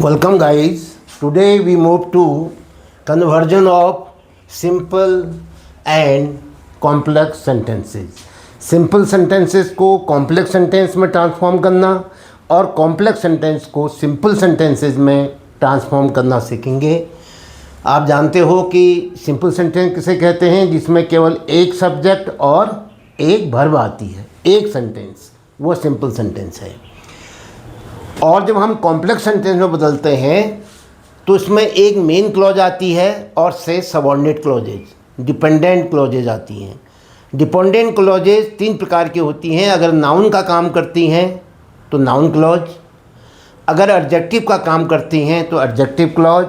Welcome guys. Today we move to conversion of simple and complex sentences. Simple sentences को complex sentence में transform करना और complex sentence को simple sentences में transform करना सीखेंगे। आप जानते हो कि सिंपल सेंटेंस किसे कहते हैं, जिसमें केवल एक सब्जेक्ट और एक वर्ब आती है, एक सेंटेंस, वो सिंपल सेंटेंस है। और जब हम कॉम्प्लेक्स सेंटेंस में बदलते हैं तो इसमें एक मेन क्लॉज आती है और से सबऑर्डिनेट क्लॉजेज, डिपेंडेंट क्लॉजेज आती हैं। डिपेंडेंट क्लॉजेज तीन प्रकार की होती हैं। अगर नाउन का काम करती हैं तो नाउन क्लॉज, अगर एडजेक्टिव का काम करती हैं तो एडजेक्टिव क्लॉज,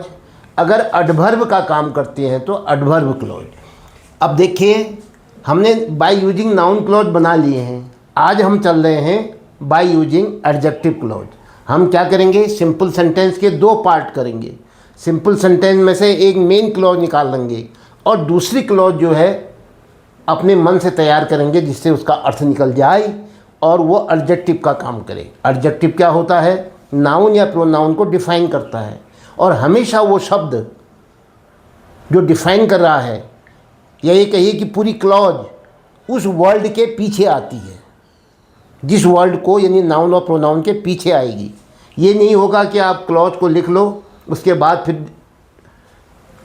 अगर एडवर्ब का काम करती हैं तो एडवर्ब क्लॉज। अब देखिए, हमने बाय यूजिंग नाउन क्लॉज बना लिए हैं। आज हम चल रहे हैं बाय यूजिंग एडजेक्टिव क्लॉज। हम क्या करेंगे, सिंपल सेंटेंस के दो पार्ट करेंगे। सिंपल सेंटेंस में से एक मेन क्लॉज निकाल लेंगे और दूसरी क्लॉज जो है अपने मन से तैयार करेंगे, जिससे उसका अर्थ निकल जाए और वो एडजेक्टिव का काम करे। एडजेक्टिव क्या होता है, नाउन या प्रोनाउन को डिफाइन करता है, और हमेशा वो शब्द जो डिफाइन कर रहा है, या ये कहिए कि पूरी क्लॉज उस वर्ड के पीछे आती है, जिस वर्ड को यानी नाउन और प्रोनाउन के पीछे आएगी। ये नहीं होगा कि आप क्लॉज को लिख लो उसके बाद फिर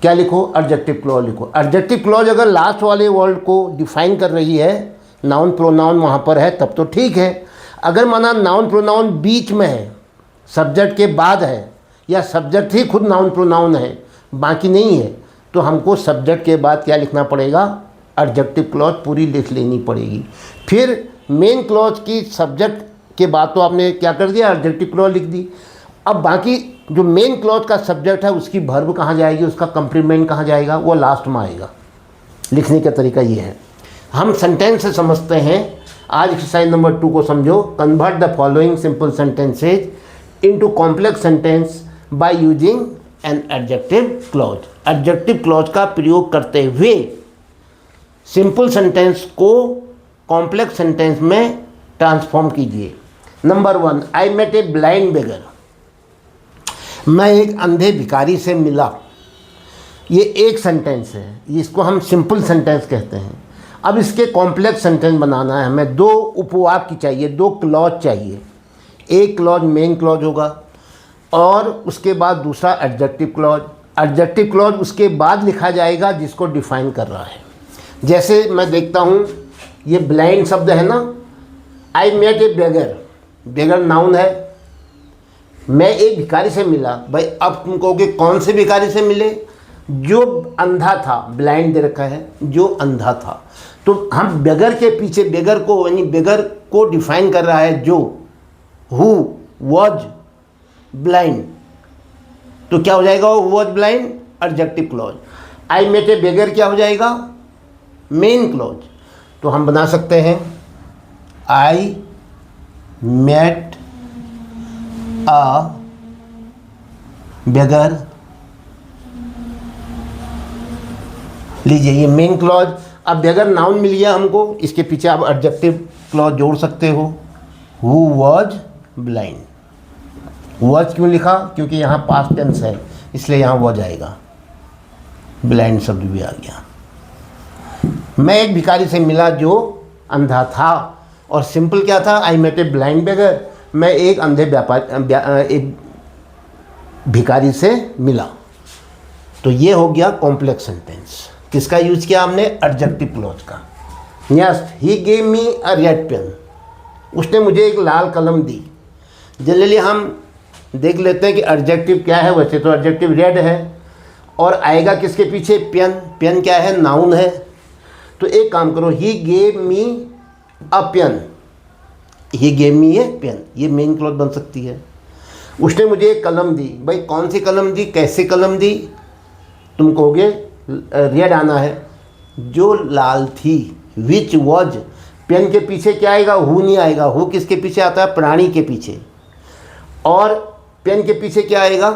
क्या लिखो, एडजेक्टिव क्लॉज लिखो। एडजेक्टिव क्लॉज अगर लास्ट वाले वर्ड को डिफाइन कर रही है, नाउन प्रोनाउन वहाँ पर है, तब तो ठीक है। अगर माना नाउन प्रोनाउन बीच में है, सब्जेक्ट के बाद है, या सब्जेक्ट ही खुद नाउन प्रोनाउन है बाकी नहीं है, तो हमको सब्जेक्ट के बाद क्या लिखना पड़ेगा, एडजेक्टिव क्लॉज पूरी लिख लेनी पड़ेगी। फिर मेन क्लॉज की सब्जेक्ट के बाद तो आपने क्या कर दिया, एडजेक्टिव क्लॉज लिख दी। अब बाकी जो मेन क्लॉज का सब्जेक्ट है उसकी वर्ब कहाँ जाएगी, उसका कंप्लीमेंट कहाँ जाएगा, वो लास्ट में आएगा। लिखने का तरीका ये है। हम सेंटेंस से समझते हैं। आज एक्सरसाइज नंबर 2 को समझो। Convert the following simple sentences into complex sentence by using an adjective clause. Adjective clause का प्रयोग करते हुए सिंपल सेंटेंस को कॉम्प्लेक्स सेंटेंस में ट्रांसफॉर्म कीजिए। Number 1, I met a blind beggar. मैं एक अंधे भिखारी से मिला। ये एक सेंटेंस है, इसको हम सिंपल सेंटेंस कहते हैं। अब इसके कॉम्प्लेक्स सेंटेंस बनाना है हमें। दो उपवाक्य चाहिए, दो क्लॉज चाहिए। एक क्लॉज मेन क्लॉज होगा और उसके बाद दूसरा एडजेक्टिव क्लॉज। एडजेक्टिव क्लॉज उसके बाद लिखा जाएगा जिसको डिफाइन कर रहा है। जैसे मैं देखता हूँ, ये ब्लाइंड शब्द है ना, आई met a beggar, beggar noun है। मैं एक भिखारी से मिला। भाई अब तुम कहोगे कौन से भिखारी से मिले, जो अंधा था, ब्लाइंड दे रखा है, जो अंधा था। तो हम बेगर के पीछे, बेगर को यानी बेगर को डिफाइन कर रहा है जो, हु वॉज ब्लाइंड, तो क्या हो जाएगा, वो was blind, adjective clause. I met a beggar क्या हो जाएगा, मेन क्लॉज। तो हम बना सकते हैं, आई मेट अ बेगर। लीजिए ये मेन क्लॉज। अब बेगर नाउन मिल गया हमको, इसके पीछे आप एडजेक्टिव क्लॉज जोड़ सकते हो। Who was blind. वॉज क्यों लिखा, क्योंकि यहाँ पास्ट टेंस है, इसलिए यहाँ वॉज आएगा। ब्लाइंड शब्द भी आ गया। मैं एक भिखारी से मिला जो अंधा था, और सिंपल क्या था, आई मेट ए ब्लाइंड बेगर। मैं एक अंधे एक भिखारी से मिला। तो ये हो गया कॉम्प्लेक्स सेंटेंस। किसका यूज किया हमने, एडजेक्टिव क्लॉज का। Next, he gave me a red pen. उसने मुझे एक लाल कलम दी। जनरली हम देख लेते हैं कि एडजेक्टिव क्या है। वैसे तो एडजेक्टिव रेड है, और आएगा किसके पीछे, पेन। पेन क्या है, नाउन है। तो एक काम करो, he gave me a pen, he gave me a pen, ये मेन क्लॉज बन सकती है। उसने मुझे एक कलम दी। भाई कौन सी कलम दी, कैसे कलम दी, तुम कहोगे रेड आना है, जो लाल थी। विच वॉज, पेन के पीछे क्या आएगा, हु नहीं आएगा। हु किसके पीछे आता है, प्राणी के पीछे। और पेन के पीछे क्या आएगा,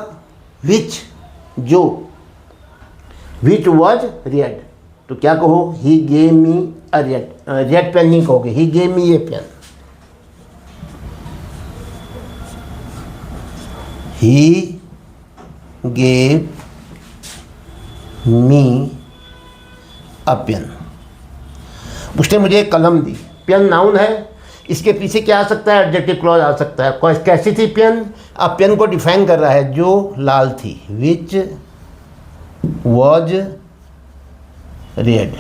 विच, जो। विच वॉज रेड, तो क्या कहो, he gave me a red, red pen नहीं कहोगे, he gave me a pen. he gave me a pen. उसने मुझे एक कलम दी। पेन नाउन है, इसके पीछे क्या आ सकता है? एडजेक्टिव क्लॉज आ सकता है। कैसी थी पेन? अब पेन को डिफाइन कर रहा है, जो लाल थी, विच वॉज रेड।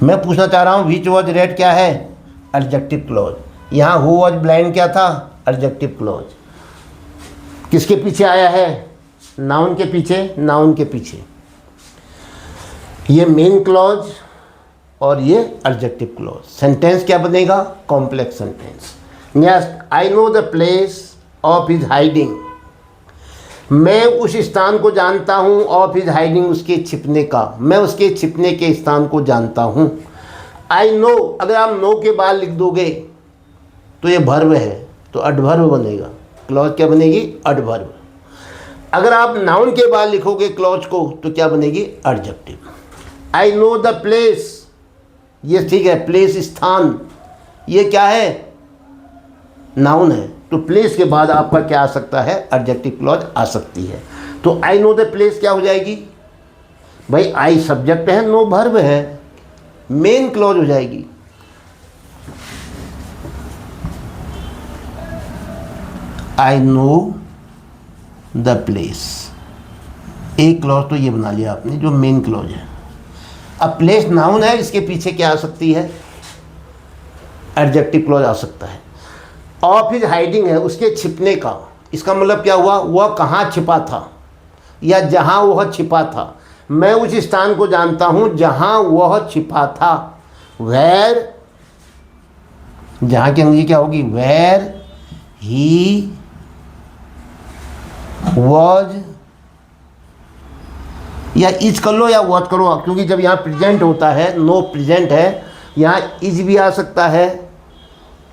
मैं पूछना चाह रहा हूँ विच वॉज रेड क्या है? Adjective clause. यहाँ हु वॉज ब्लाइंड क्या था? Adjective clause. किसके पीछे आया है? नाउन के पीछे, नाउन के पीछे। ये मेन क्लॉज और ये एडजेक्टिव क्लॉज। सेंटेंस क्या बनेगा? Complex sentence. Next, I know the place of his hiding. मैं उस स्थान को जानता हूँ, ऑफ हिज हाइडिंग उसके छिपने का। मैं उसके छिपने के स्थान को जानता हूँ। आई नो, अगर आप नो के बाद लिख दोगे तो ये वर्ब है, तो एडवर्ब बनेगा। क्लॉज क्या बनेगी? एडवर्ब। अगर आप नाउन के बाद लिखोगे क्लॉज को तो क्या बनेगी? Adjective. I know the place, ये ठीक है, प्लेस स्थान, ये क्या है? नाउन है। तो प्लेस के बाद आपका क्या आ सकता है? एडजेक्टिव क्लॉज आ सकती है। तो आई नो द प्लेस क्या हो जाएगी? भाई आई सब्जेक्ट है, नो वर्ब है, मेन क्लॉज हो जाएगी। आई नो द प्लेस, एक क्लॉज तो ये बना लिया आपने जो मेन क्लॉज है। अब प्लेस नाउन है, इसके पीछे क्या आ सकती है? एडजेक्टिव क्लॉज आ सकता है। ऑफ हिज हाइडिंग है, उसके छिपने का। इसका मतलब क्या हुआ? वह कहाँ छिपा था या जहाँ वह छिपा था। मैं उस स्थान को जानता हूँ जहाँ वह छिपा था। वेयर, जहाँ की अंग्रेजी क्या होगी? वेयर ही वॉज, या इज कर लो या वॉज करो, क्योंकि जब यहाँ प्रेजेंट होता है, नो प्रेजेंट है, यहाँ इज भी आ सकता है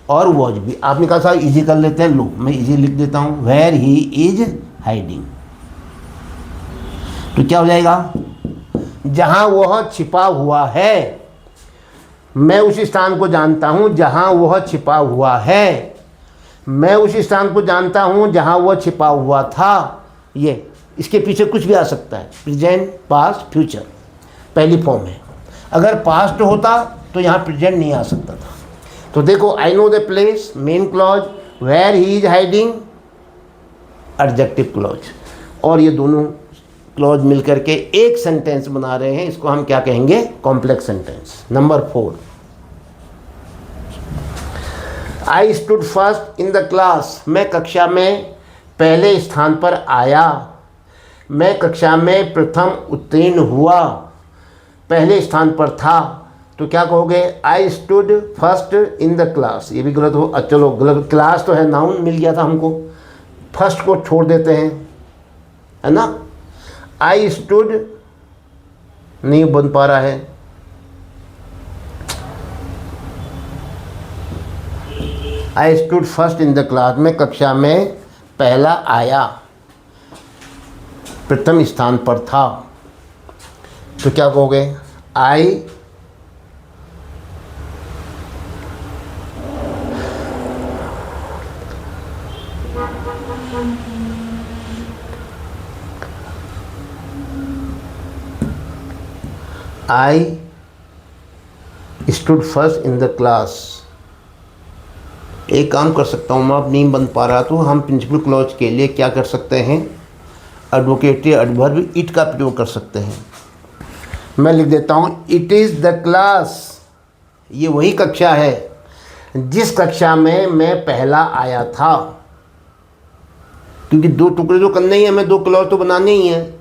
और वॉज भी। आपने कहा साहब इजी कर लेते हैं, लो मैं इजी लिख देता हूँ, वेयर ही इज हाइडिंग। तो क्या हो जाएगा? जहाँ वह छिपा हुआ है। मैं उस स्थान को जानता हूँ जहाँ वह छिपा हुआ है। मैं उस स्थान को जानता हूँ जहाँ वह छिपा हुआ था। ये इसके पीछे कुछ भी आ सकता है, प्रेजेंट, पास्ट, फ्यूचर, पहली फॉर्म है। अगर पास्ट होता तो यहाँ प्रेजेंट नहीं आ सकता था। तो देखो, I know the place, main clause, where he is hiding, adjective clause, और ये दोनों क्लॉज मिलकर के एक सेंटेंस बना रहे हैं। इसको हम क्या कहेंगे? Complex sentence. Number 4, I stood first in the class. मैं कक्षा में पहले स्थान पर आया। मैं कक्षा में प्रथम उत्तीर्ण हुआ, पहले स्थान पर था। तो क्या कहोगे? I stood first in the class. ये भी गलत हो, चलो गलत, क्लास तो है, नाउन मिल गया था हमको, फर्स्ट को छोड़ देते हैं, है ना। आई स्टूड नहीं बन पा रहा है। I stood first in the class, में कक्षा में पहला आया, प्रथम स्थान पर था। तो क्या कहोगे? I stood first in the class. एक काम कर सकता हूँ मैं, अब नहीं बन पा रहा तो हम प्रिंसिपल क्लॉज के लिए क्या कर सकते हैं? एडवोकेटरी एडवर्ब इट का प्रयोग कर सकते हैं। मैं लिख देता हूँ, इट इज़ द क्लास। ये वही कक्षा है जिस कक्षा में मैं पहला आया था। क्योंकि दो टुकड़े तो करने ही है, हमें दो क्लॉज तो बनाने ही हैं।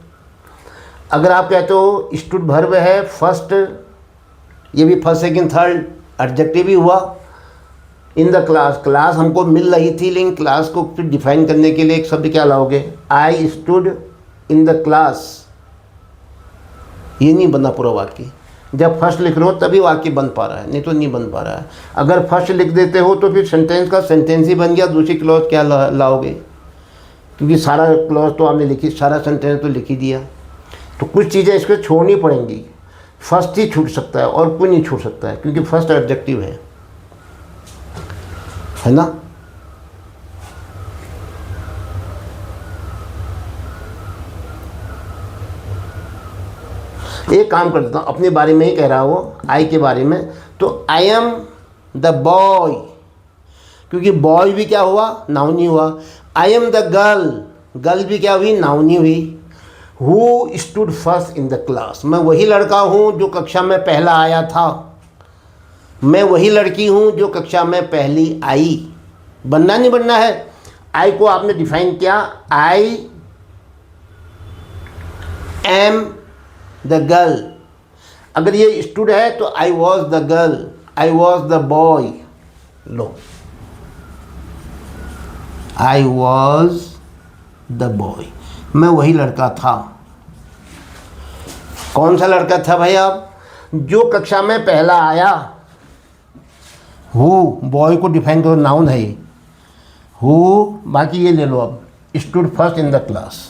अगर आप कहते हो स्टूड वर्ब है, फर्स्ट, ये भी फर्स्ट सेकंड थर्ड एडजेक्टिव ही हुआ। इन द क्लास, क्लास हमको मिल रही थी, लेकिन क्लास को फिर डिफाइन करने के लिए एक शब्द क्या लाओगे? I stood in the class. ये नहीं बना पूरा वाक्य। जब फर्स्ट लिख रहे हो तभी वाक्य बन पा रहा है, नहीं तो नहीं बन पा रहा है। अगर फर्स्ट लिख देते हो तो फिर सेंटेंस का सेंटेंस ही बन गया, दूसरी क्लॉज क्या लाओगे? क्योंकि सारा क्लॉज तो आपने लिखी, सारा सेंटेंस तो लिख ही दिया। तो कुछ चीज़ें इसको छोड़नी पड़ेंगी। फर्स्ट ही छूट सकता है और कोई नहीं छूट सकता है, क्योंकि फर्स्ट एडजेक्टिव है ना। एक काम कर देता हूँ, अपने बारे में ही कह रहा हूँ, आई के बारे में। तो आई एम द बॉय, क्योंकि बॉय भी क्या हुआ, नाउन ही हुआ। I am the girl, girl भी क्या हुई, नाउन ही हुई। Who stood first in the class, मैं वही लड़का हूँ जो कक्षा में पहला आया था। मैं वही लड़की हूँ जो कक्षा में पहली आई। बनना नहीं बनना है। आई को आपने डिफाइन किया, आई एम द गर्ल। अगर ये स्टूड है तो I was the girl, I was the boy. Low, I was the boy, मैं वही लड़का था। कौन सा लड़का था भाई आप, जो कक्षा में पहला आया। हु, बॉय को डिफाइन करो, नाउन है ये। हु, बाकी ये ले लो अब, stood first in the class.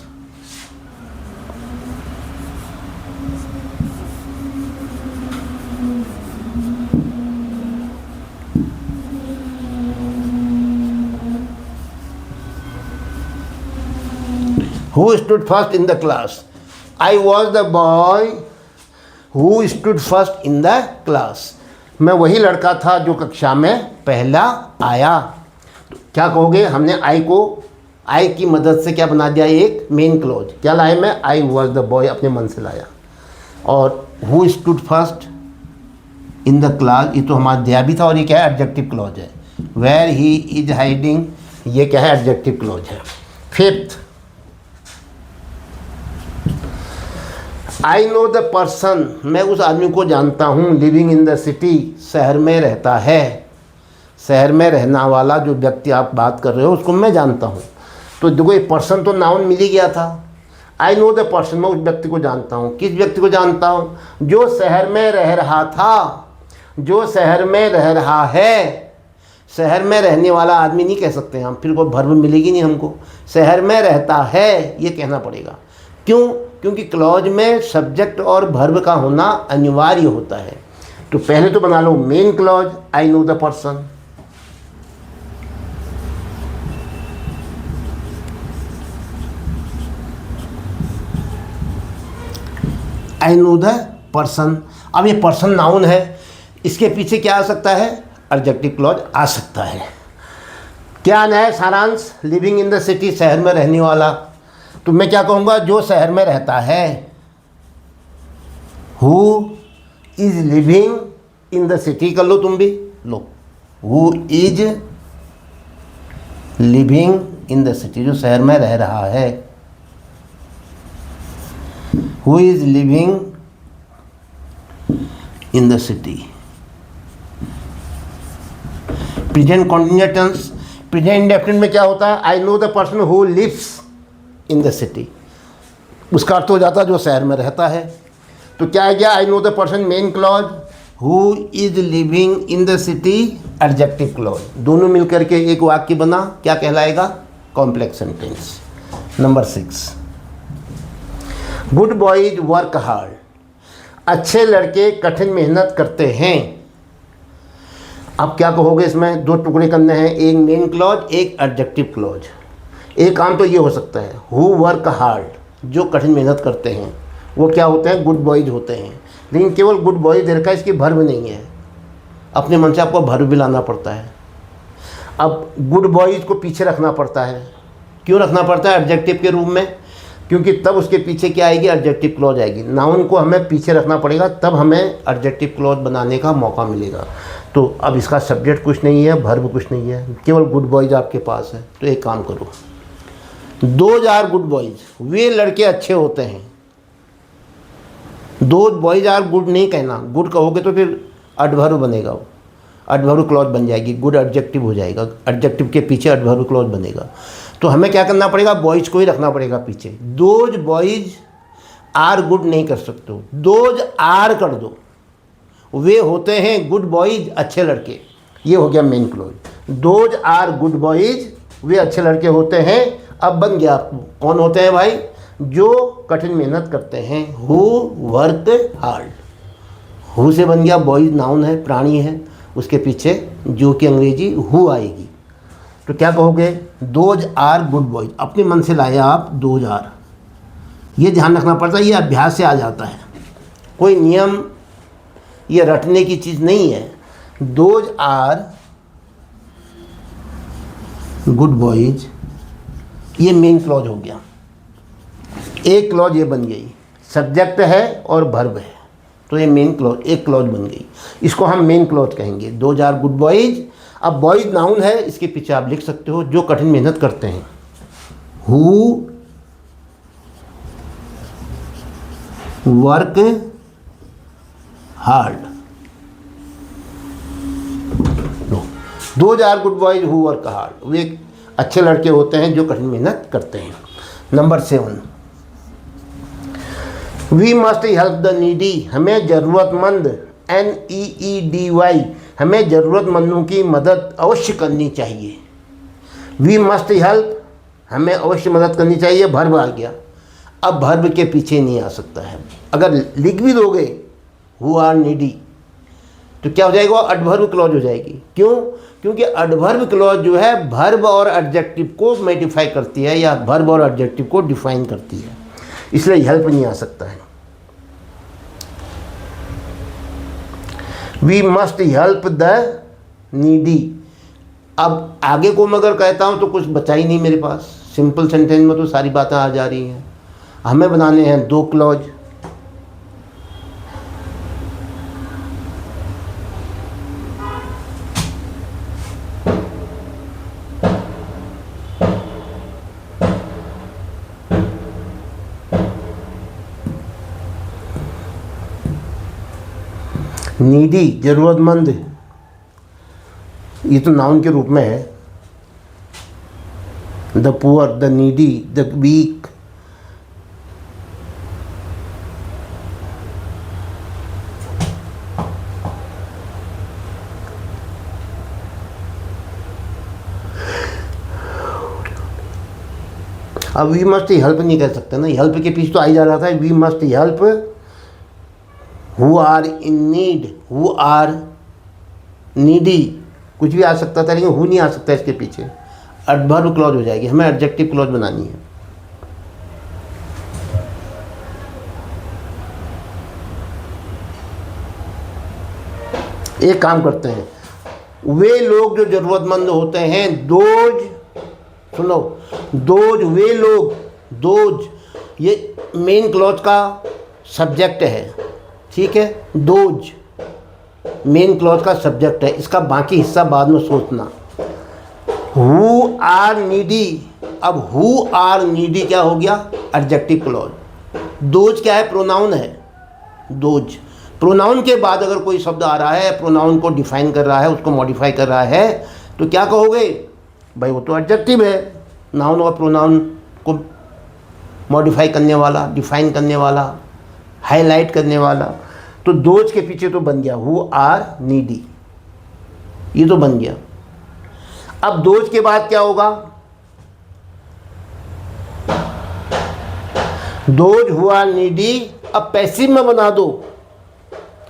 Who stood first in the class? I was the boy who stood first in the class. मैं वही लड़का था जो कक्षा में पहला आया। तो क्या कहोगे, हमने आई को, आई की मदद से क्या बना दिया, एक मेन क्लॉज। क्या लाया मैं, आई वॉज द बॉय, अपने मन से लाया। और who stood first in the class, ये तो हमारा दिया भी था, और ये क्या है, एडजेक्टिव क्लॉज है। वेयर ही इज हाइडिंग, ये क्या है, एडजेक्टिव क्लॉज है। Fifth, I know the person, मैं उस आदमी को जानता हूँ, लिविंग इन द सिटी, शहर में रहता है। शहर में रहना वाला जो व्यक्ति आप बात कर रहे हो उसको मैं जानता हूँ। तो देखो ये पर्सन तो नाउन मिल ही गया था। आई नो द पर्सन, मैं उस व्यक्ति को जानता हूँ। किस व्यक्ति को जानता हूँ, जो शहर में रह रहा था, जो शहर में रह रहा है। शहर में रहने वाला आदमी नहीं कह सकते हम, फिर कोई वर्ब मिलेगी नहीं हमको। शहर में रहता है ये कहना पड़ेगा। क्यों, क्योंकि क्लॉज में सब्जेक्ट और वर्ब का होना अनिवार्य होता है। तो पहले तो बना लो main clause, I know the person. I know the person. अब ये पर्सन नाउन है, इसके पीछे क्या आ सकता है, एडजेक्टिव क्लॉज आ सकता है। क्या है सारांश, लिविंग इन द सिटी, शहर में रहने वाला। तो मैं क्या कहूँगा, जो शहर में रहता है। Who is living in the city कर लो तुम भी, लो, who is living in the city, जो शहर में रह रहा है। Who is living in the city. Present continuous tense, present indefinite में क्या होता है, I know the person who lives in the city, उसका अर्थ हो जाता है जो शहर में रहता है। तो क्या है गया, आई know the person main clause, who is living in the city adjective clause. दोनों मिलकर के एक वाक्य बना, क्या कहलाएगा, complex sentence. Number 6, good boys work hard, अच्छे लड़के कठिन मेहनत करते हैं। अब क्या कहोगे, इसमें दो टुकड़े करने हैं, एक मेन क्लॉज, एक एडजेक्टिव क्लॉज। एक काम तो ये हो सकता है, हु वर्क हार्ड, जो कठिन मेहनत करते हैं वो क्या होते हैं, गुड बॉयज होते हैं। लेकिन केवल गुड बॉयज दे रखा है, इसकी वर्ब नहीं है। अपने मन से आपको वर्ब भी लाना पड़ता है। अब गुड बॉयज को पीछे रखना पड़ता है। क्यों रखना पड़ता है, एडजेक्टिव के रूप में, क्योंकि तब उसके पीछे क्या आएगी, एडजेक्टिव क्लॉज आएगी। नाउन को हमें पीछे रखना पड़ेगा, तब हमें एडजेक्टिव क्लॉज बनाने का मौका मिलेगा। तो अब इसका सब्जेक्ट कुछ नहीं है, वर्ब कुछ नहीं है, केवल गुड बॉयज आपके पास है। तो एक काम करो, दोज आर गुड बॉयज, वे लड़के अच्छे होते हैं। दोज बॉयज आर गुड नहीं कहना, गुड कहोगे तो फिर एडवर्ब बनेगा, वो एडवर्ब क्लॉज बन जाएगी, गुड एडजेक्टिव हो जाएगा, एडजेक्टिव के पीछे एडवर्ब क्लॉज बनेगा। तो हमें क्या करना पड़ेगा, बॉयज को ही रखना पड़ेगा पीछे। दोज बॉयज आर गुड नहीं कर सकते हो, दोज आर कर दो, वे होते हैं गुड बॉयज, अच्छे लड़के। ये हो गया main clause. Those are good boys, वे अच्छे लड़के होते हैं। अब बन गया, कौन होते हैं भाई, जो कठिन मेहनत करते हैं, हु वर्क हार्ड। हु से बन गया, बॉयज नाउन है, प्राणी है, उसके पीछे जो कि अंग्रेजी हु आएगी। तो क्या कहोगे, दोज आर गुड बॉयज, अपने मन से लाया आप दोज आर। ये ध्यान रखना पड़ता है, ये अभ्यास से आ जाता है। कोई नियम ये रटने की चीज़ नहीं है। दोज आर गुड बॉयज, ये मेन क्लॉज हो गया। एक क्लॉज ये बन गई, सब्जेक्ट है और वर्ब है, तो ये मेन क्लॉज, एक क्लॉज बन गई। इसको हम मेन क्लॉज कहेंगे। Those are good boys. अब बॉयज नाउन है, इसके पीछे आप लिख सकते हो जो कठिन मेहनत करते हैं। Who work hard. Those are good boys who work hard. वे अच्छे लड़के होते हैं जो कठिन मेहनत करते हैं। Number 7, we must help the needy. हमें ज़रूरतमंद, NEEDY, हमें ज़रूरतमंदों की मदद अवश्य करनी चाहिए। वी मस्ट हेल्प, हमें अवश्य मदद करनी चाहिए, वर्ब आ गया। अब वर्ब के पीछे नहीं आ सकता है। अगर लिख भी दोगे हु आर नीडी तो क्या हो जाएगा, एडवर्ब क्लॉज हो जाएगी। क्यों? क्योंकि एडवर्ब क्लॉज जो है वर्ब और एडजेक्टिव को मॉडिफाई करती है या वर्ब और एडजेक्टिव को डिफाइन करती है, इसलिए हेल्प नहीं आ सकता है। We must help the needy. अब आगे को मैं अगर कहता हूँ तो कुछ बचा ही नहीं मेरे पास। सिंपल सेंटेंस में तो सारी बातें आ जा रही हैं। हमें बनाने हैं 2 क्लॉज। नीडी जरूरतमंद, ये तो नाउन के रूप में है। The poor, the needy, the weak. अब वी मस्ट हेल्प नहीं कह सकते ना, हेल्प के पीछे तो आ ही जा रहा था। We must help who are in need, who are needy, कुछ भी आ सकता था लेकिन हु नहीं आ सकता इसके पीछे। एडवर्ब क्लॉज हो जाएगी, हमें एडजेक्टिव क्लॉज बनानी है। एक काम करते हैं, वे लोग जो जरूरतमंद होते हैं, दोज, सुनो, दोज वे लोग, दोज ये मेन क्लॉज का सब्जेक्ट है, ठीक है। दोज मेन क्लॉज का सब्जेक्ट है, इसका बाकी हिस्सा बाद में सोचना। हु आर नीडी, अब हु आर नीडी क्या हो गया, एडजेक्टिव क्लॉज। दोज क्या है, प्रोनाउन है। दोज प्रोनाउन के बाद अगर कोई शब्द आ रहा है, प्रोनाउन को डिफाइन कर रहा है, उसको मॉडिफाई कर रहा है, तो क्या कहोगे भाई, वो तो एडजेक्टिव है। नाउन और प्रोनाउन को मॉडिफाई करने वाला, डिफाइन करने वाला, हाईलाइट करने वाला। तो दोज के पीछे तो बन गया हु आर नीडी, ये तो बन गया। अब दोज के बाद क्या होगा, दोज हु आर नीडी। अब पैसिव में बना दो,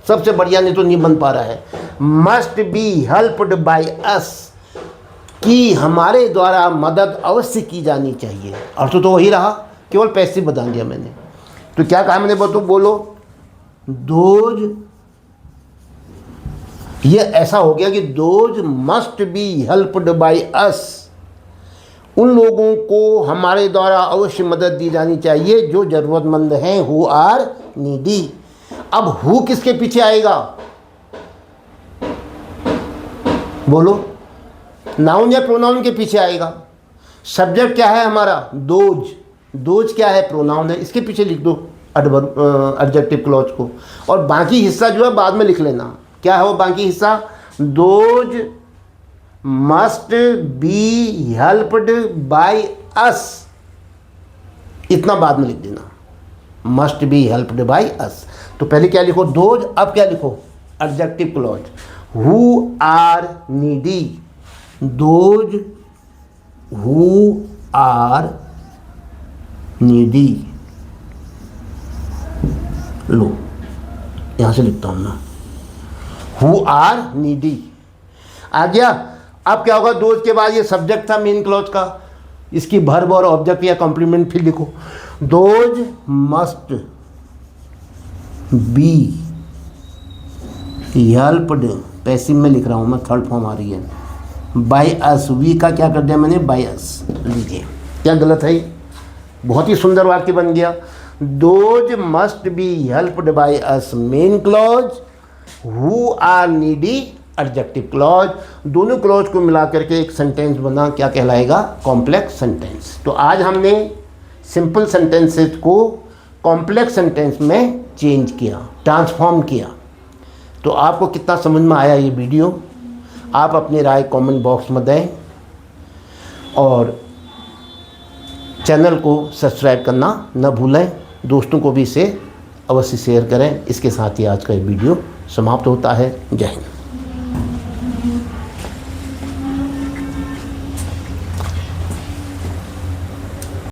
सबसे बढ़िया, नहीं तो नहीं बन पा रहा है। मस्ट बी हेल्प्ड बाय अस, कि हमारे द्वारा मदद अवश्य की जानी चाहिए। अर्थ तो वही रहा, केवल पैसिव बता दिया मैंने। तो क्या कहा मैंने, बोलो दोज, ये ऐसा हो गया कि those must be helped by अस, उन लोगों को हमारे द्वारा अवश्य मदद दी जानी चाहिए जो ज़रूरतमंद हैं, हु आर नीडी। अब हु किसके पीछे आएगा, बोलो, नाउन या प्रोनाउन के पीछे आएगा। सब्जेक्ट क्या है हमारा, दोज, दोज क्या है, प्रोनाउन है, इसके पीछे लिख दो एडजेक्टिव क्लॉज को। और बाकी हिस्सा जो है बाद में लिख लेना। क्या है वो बाकी हिस्सा, those must be helped by us, इतना बाद में लिख देना, must be helped by us. तो पहले क्या लिखो, दोज, अब क्या लिखो, adjective clause, who are needy, those who are needy. लो यहां से लिखता हूं ना, हु आर नीडी आ गया। अब क्या होगा, दोज के बाद ये सब्जेक्ट था मेन क्लॉज का, इसकी वर्ब और ऑब्जेक्ट या कॉम्प्लीमेंट फिर लिखो। Those must be helped, passive में लिख रहा हूँ मैं, थर्ड फॉर्म आ रही है, बाय अस। वी का क्या कर दिया मैंने, बाय अस। लीजिए क्या गलत है, बहुत ही सुंदर वाक्य बन गया। Those must be helped by us main clause, who are needy adjective clause. दोनों क्लॉज को मिला करके एक सेंटेंस बना, क्या कहलाएगा, कॉम्प्लेक्स सेंटेंस। तो आज हमने सिंपल सेंटेंसेस को कॉम्प्लेक्स सेंटेंस में चेंज किया, ट्रांसफॉर्म किया। तो आपको कितना समझ में आया ये वीडियो, आप अपनी राय कमेंट बॉक्स में दें और चैनल को सब्सक्राइब करना न भूलें। दोस्तों को भी इसे अवश्य शेयर करें। इसके साथ ही आज का ये वीडियो समाप्त होता है। जय हिंद।